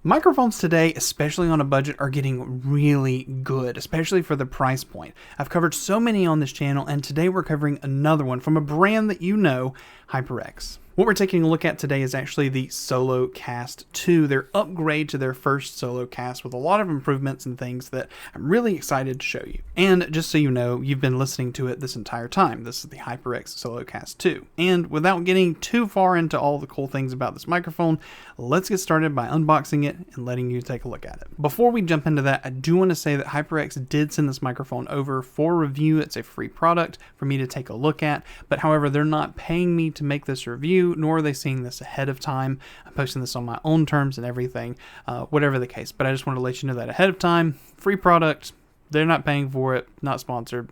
Microphones today, especially on a budget, are getting really good, especially for the price point. I've covered so many on this channel, and today we're covering another one from a brand that you know, HyperX. What we're taking a look at today is actually the Solocast 2, their upgrade to their first Solocast with a lot of improvements and things that I'm really excited to show you. And just so you know, you've been listening to it this entire time. This is the HyperX Solocast 2. And without getting too far into all the cool things about this microphone, let's get started by unboxing it and letting you take a look at it. Before we jump into that, I do want to say that HyperX did send this microphone over for review. It's a free product for me to take a look at, but however, they're not paying me to make this review, nor are they seeing this ahead of time. I'm posting this on my own terms and everything, whatever the case. But I just want to let you know that ahead of time. Free product. They're not paying for it. Not sponsored.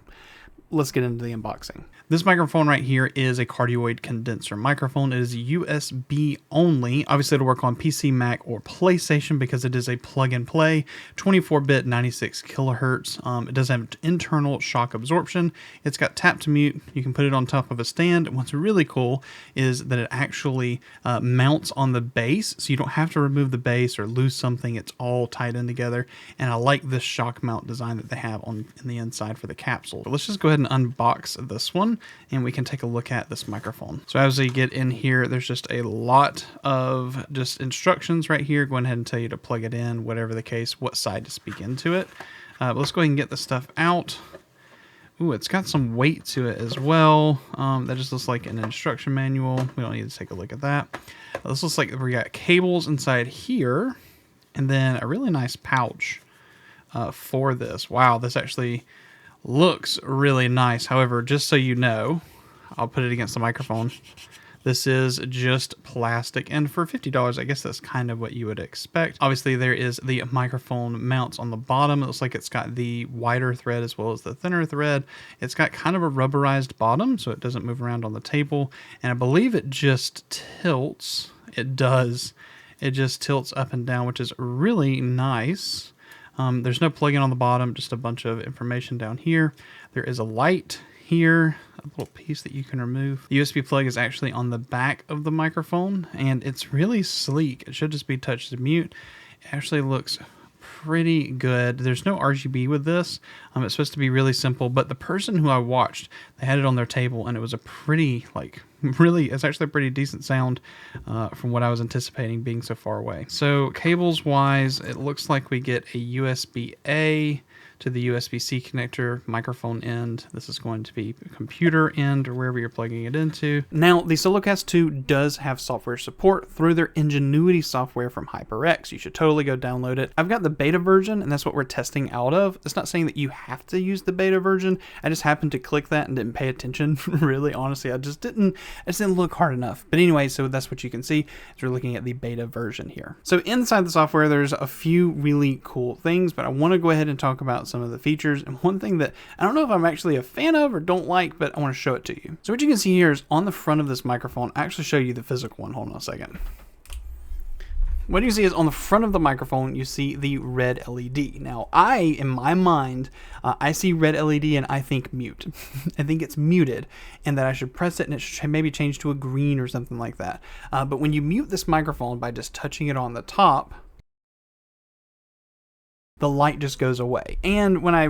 Let's get into the unboxing. This microphone right here is a cardioid condenser microphone. It is USB only. Obviously, it'll work on PC, Mac, or PlayStation because it is a plug-and-play, 24-bit, 96 kilohertz. It does have internal shock absorption. It's got tap to mute. You can put it on top of a stand. What's really cool is that it actually mounts on the base, so you don't have to remove the base or lose something. It's all tied in together, and I like this shock mount design that they have in the inside for the capsule. But let's just go ahead and unbox this one, and we can take a look at this microphone. So as we get in here, there's just a lot of just instructions right here. Go ahead and tell you to plug it in, whatever the case, what side to speak into it. But let's go ahead and get the stuff out. Ooh, it's got some weight to it as well. That just looks like an instruction manual. We don't need to take a look at that. This looks like we got cables inside here, and then a really nice pouch for this. Wow, this actually looks really nice. However, just so you know, I'll put it against the microphone. This is just plastic, and for $50, I guess that's kind of what you would expect. Obviously, there is the microphone mounts on the bottom. It looks like it's got the wider thread as well as the thinner thread. It's got kind of a rubberized bottom, so it doesn't move around on the table, and I believe it just tilts. It does. It just tilts up and down, which is really nice. There's no plug-in on the bottom, just a bunch of information down here. There is a light here, a little piece that you can remove. The USB plug is actually on the back of the microphone, and it's really sleek. It should just be touch to mute. It actually looks pretty good. There's no RGB with this. It's supposed to be really simple, but the person who I watched, they had it on their table, and it was a pretty, it's actually a pretty decent sound from what I was anticipating being so far away. So cables wise, it looks like we get a USB-A to the USB-C connector, microphone end. This is going to be computer end or wherever you're plugging it into. Now, the Solocast 2 does have software support through their Ngenuity software from HyperX. You should totally go download it. I've got the beta version, and that's what we're testing out of. It's not saying that you have to use the beta version. I just happened to click that and didn't pay attention. Really, honestly, I just didn't look hard enough. But anyway, so that's what you can see as we're looking at the beta version here. So inside the software, there's a few really cool things, but I want to go ahead and talk about some of the features. And one thing that I don't know if I'm actually a fan of or don't like, but I want to show it to you. So what you can see here is on the front of this microphone, I actually show you the physical one. Hold on a second. What you see is on the front of the microphone, you see the red LED. Now, in my mind, I see red LED and I think mute. I think it's muted and that I should press it and it should maybe change to a green or something like that. But when you mute this microphone by just touching it on the top, the light just goes away. And when I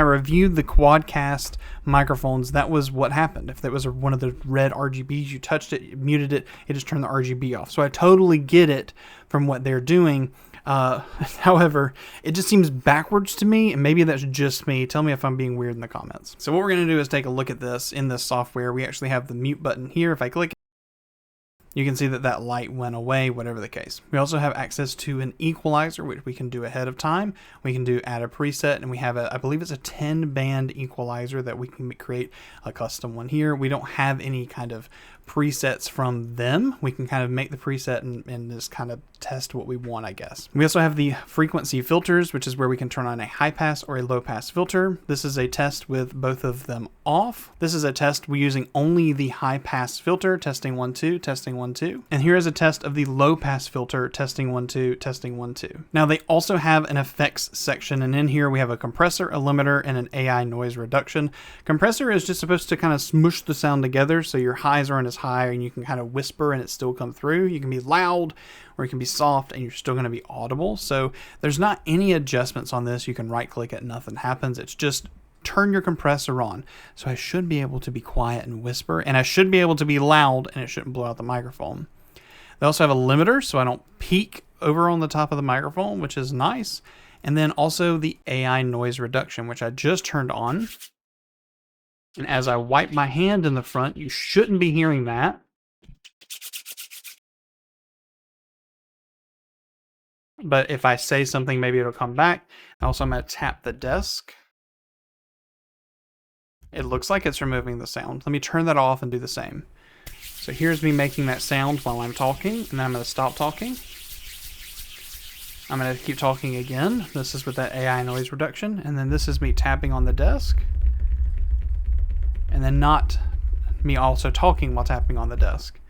reviewed the Quadcast microphones, that was what happened. If there was one of the red RGBs, you touched it, you muted it, it just turned the RGB off. So I totally get it from what they're doing. However, it just seems backwards to me, and maybe that's just me. Tell me if I'm being weird in the comments. So what we're going to do is take a look at this in this software. We actually have the mute button here. If I click, you can see that that light went away, whatever the case. We also have access to an equalizer, which we can do ahead of time. We can do add a preset, and we have I believe it's a 10-band equalizer that we can create a custom one here. We don't have any kind of presets from them. We can kind of make the preset and just kind of test what we want, I guess. We also have the frequency filters, which is where we can turn on a high pass or a low pass filter. This is a test with both of them off. This is a test we're using only the high pass filter, testing 1 2, testing 1 2. And here is a test of the low pass filter, testing 1 2, testing 1 2. Now they also have an effects section, and in here we have a compressor, a limiter, and an AI noise reduction. Compressor is just supposed to kind of smush the sound together so your highs aren't as high and you can kind of whisper and it still come through. You can be loud where it can be soft and you're still going to be audible. So there's not any adjustments on this. You can right click it, nothing happens. It's just turn your compressor on. So I should be able to be quiet and whisper, and I should be able to be loud, and it shouldn't blow out the microphone. They also have a limiter so I don't peak over on the top of the microphone, which is nice. And then also the AI noise reduction, which I just turned on. And as I wipe my hand in the front, you shouldn't be hearing that. But if I say something, maybe it'll come back. Also, I'm going to tap the desk. It looks like it's removing the sound. Let me turn that off and do the same. So here's me making that sound while I'm talking, and then I'm going to stop talking. I'm going to keep talking again. This is with that AI noise reduction, and then this is me tapping on the desk. And then not me also talking while tapping on the desk.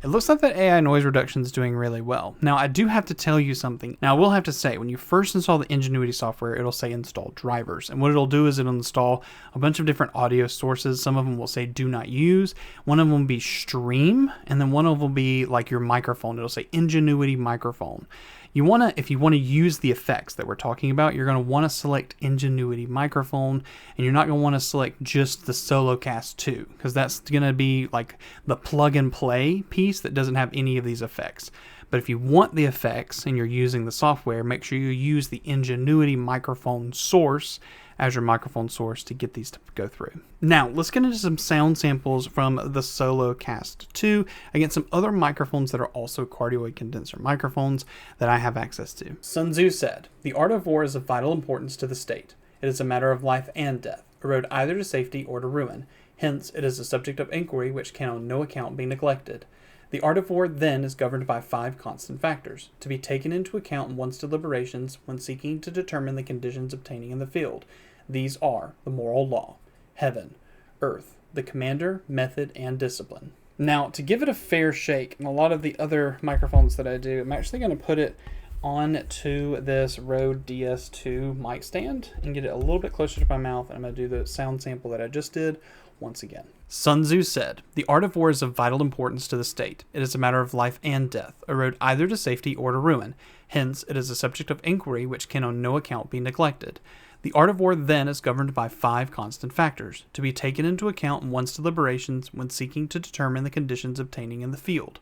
It looks like that AI noise reduction is doing really well. Now, I do have to tell you something. Now, I will have to say, when you first install the Ngenuity software, it'll say install drivers. And what it'll do is it'll install a bunch of different audio sources. Some of them will say do not use. One of them will be stream. And then one of them will be like your microphone. It'll say Ngenuity microphone. If you want to use the effects that we're talking about, you're going to want to select Ngenuity microphone, and you're not going to want to select just the Solocast 2, because that's going to be like the plug and play piece that doesn't have any of these effects. But if you want the effects and you're using the software, make sure you use the Ngenuity microphone source as your microphone source to get these to go through. Now, let's get into some sound samples from the Solocast 2 against some other microphones that are also cardioid condenser microphones that I have access to. Sun Tzu said, "The art of war is of vital importance to the state. It is a matter of life and death, a road either to safety or to ruin. Hence, it is a subject of inquiry which can on no account be neglected. The art of war, then, is governed by 5 constant factors, to be taken into account in one's deliberations when seeking to determine the conditions obtaining in the field. These are the moral law, heaven, earth, the commander, method, and discipline." Now, to give it a fair shake, and a lot of the other microphones that I do, I'm actually going to put it onto this Rode DS2 mic stand and get it a little bit closer to my mouth, and I'm going to do the sound sample that I just did once again. Sun Tzu said, "The art of war is of vital importance to the state. It is a matter of life and death, a road either to safety or to ruin. Hence, it is a subject of inquiry which can on no account be neglected. The art of war, then, is governed by 5 constant factors, to be taken into account in one's deliberations when seeking to determine the conditions obtaining in the field.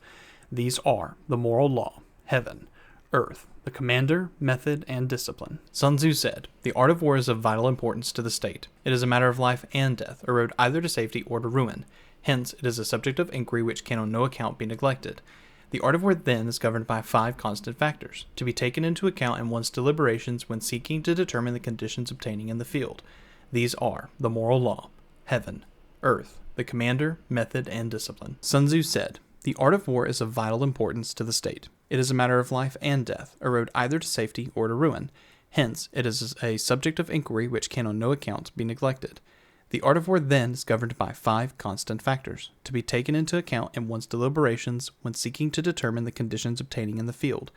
These are the moral law, heaven, earth, the commander, method, and discipline." Sun Tzu said, "The art of war is of vital importance to the state. It is a matter of life and death, a road either to safety or to ruin. Hence, it is a subject of inquiry which can on no account be neglected. The art of war, then, is governed by 5 constant factors, to be taken into account in one's deliberations when seeking to determine the conditions obtaining in the field. These are the moral law, heaven, earth, the commander, method, and discipline." Sun Tzu said, "The art of war is of vital importance to the state. It is a matter of life and death, a road either to safety or to ruin. Hence, it is a subject of inquiry which can on no account be neglected. The art of war, then, is governed by 5 constant factors, to be taken into account in one's deliberations when seeking to determine the conditions obtaining in the field.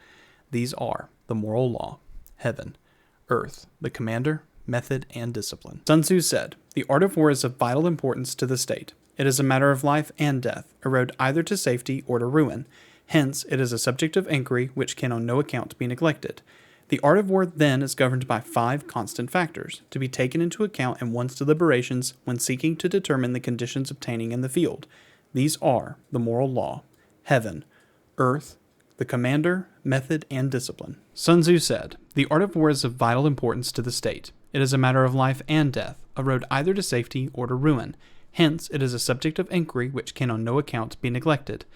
These are the moral law, heaven, earth, the commander, method, and discipline." Sun Tzu said, "The art of war is of vital importance to the state. It is a matter of life and death, a road either to safety or to ruin. Hence, it is a subject of inquiry which can on no account be neglected. The art of war, then, is governed by 5 constant factors, to be taken into account in one's deliberations when seeking to determine the conditions obtaining in the field. These are the moral law, heaven, earth, the commander, method, and discipline." Sun Tzu said, "The art of war is of vital importance to the state. It is a matter of life and death, a road either to safety or to ruin. Hence, it is a subject of inquiry which can on no account be neglected.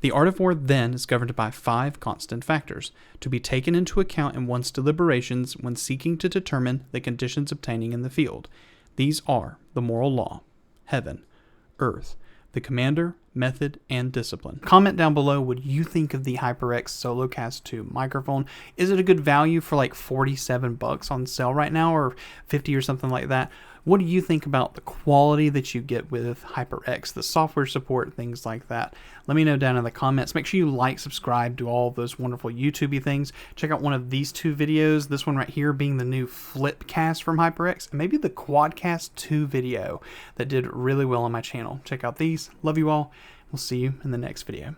The art of war, then, is governed by 5 constant factors, to be taken into account in one's deliberations when seeking to determine the conditions obtaining in the field. These are the moral law, heaven, earth, the commander, method, and discipline." Comment down below what you think of the HyperX Solocast 2 microphone. Is it a good value for like $47 on sale right now, or 50 or something like that? What do you think about the quality that you get with HyperX, the software support, things like that? Let me know down in the comments. Make sure you like, subscribe, do all of those wonderful YouTube-y things. Check out one of these 2 videos, this one right here being the new Flipcast from HyperX, and maybe the Quadcast 2 video that did really well on my channel. Check out these. Love you all. We'll see you in the next video.